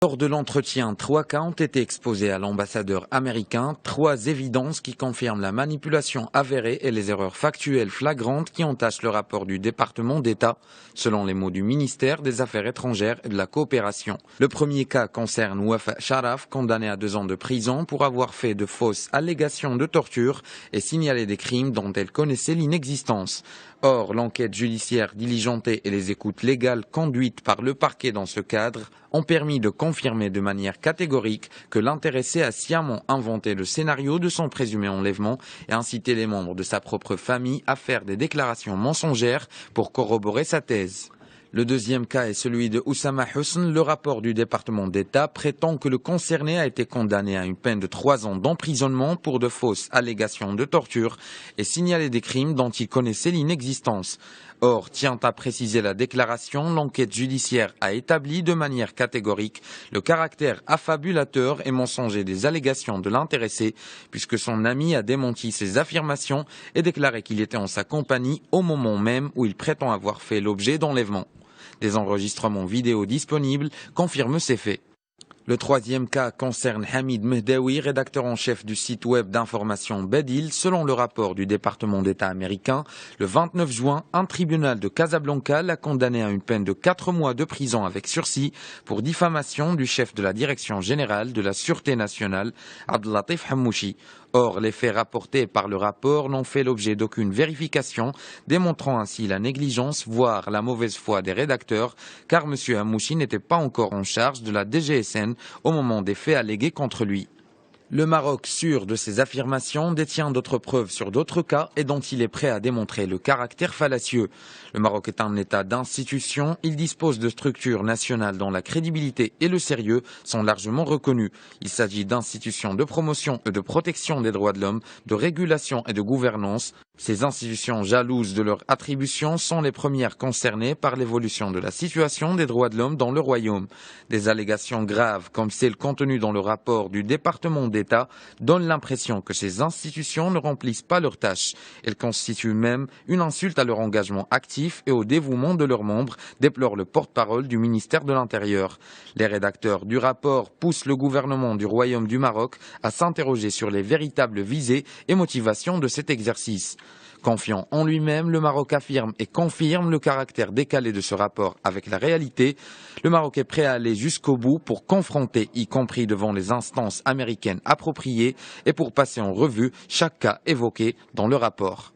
Lors de l'entretien, 3 cas ont été exposés à l'ambassadeur américain, 3 évidences qui confirment la manipulation avérée et les erreurs factuelles flagrantes qui entachent le rapport du département d'État, selon les mots du ministère des Affaires étrangères et de la coopération. Le premier cas concerne Wafa Sharaf, condamné à 2 ans de prison pour avoir fait de fausses allégations de torture et signalé des crimes dont elle connaissait l'inexistence. Or, l'enquête judiciaire diligentée et les écoutes légales conduites par le parquet dans ce cadre ont permis de confirmer de manière catégorique que l'intéressé a sciemment inventé le scénario de son présumé enlèvement et incité les membres de sa propre famille à faire des déclarations mensongères pour corroborer sa thèse. Le deuxième cas est celui de Oussama Husn. Le rapport du département d'État prétend que le concerné a été condamné à une peine de 3 ans d'emprisonnement pour de fausses allégations de torture et signalé des crimes dont il connaissait l'inexistence. Or, tient à préciser la déclaration, l'enquête judiciaire a établi de manière catégorique le caractère affabulateur et mensonger des allégations de l'intéressé, puisque son ami a démenti ses affirmations et déclaré qu'il était en sa compagnie au moment même où il prétend avoir fait l'objet d'enlèvement. Des enregistrements vidéo disponibles confirment ces faits. Le troisième cas concerne Hamid Mehdaoui, rédacteur en chef du site web d'information Bedil. Selon le rapport du département d'État américain, le 29 juin, un tribunal de Casablanca l'a condamné à une peine de 4 mois de prison avec sursis pour diffamation du chef de la Direction générale de la Sûreté nationale, Abdellatif Hammouchi. Or, les faits rapportés par le rapport n'ont fait l'objet d'aucune vérification, démontrant ainsi la négligence, voire la mauvaise foi des rédacteurs, car M. Hammouchi n'était pas encore en charge de la DGSN au moment des faits allégués contre lui. Le Maroc, sûr de ses affirmations, détient d'autres preuves sur d'autres cas et dont il est prêt à démontrer le caractère fallacieux. Le Maroc est un État d'institutions, il dispose de structures nationales dont la crédibilité et le sérieux sont largement reconnus. Il s'agit d'institutions de promotion et de protection des droits de l'homme, de régulation et de gouvernance. Ces institutions jalouses de leur attribution sont les premières concernées par l'évolution de la situation des droits de l'homme dans le royaume. Des allégations graves comme celles contenues dans le rapport du département d'État donnent l'impression que ces institutions ne remplissent pas leurs tâches. Elles constituent même une insulte à leur engagement actif et au dévouement de leurs membres, déplore le porte-parole du ministère de l'Intérieur. Les rédacteurs du rapport poussent le gouvernement du Royaume du Maroc à s'interroger sur les véritables visées et motivations de cet exercice. Confiant en lui-même, le Maroc affirme et confirme le caractère décalé de ce rapport avec la réalité. Le Maroc est prêt à aller jusqu'au bout pour confronter, y compris devant les instances américaines appropriées, et pour passer en revue chaque cas évoqué dans le rapport.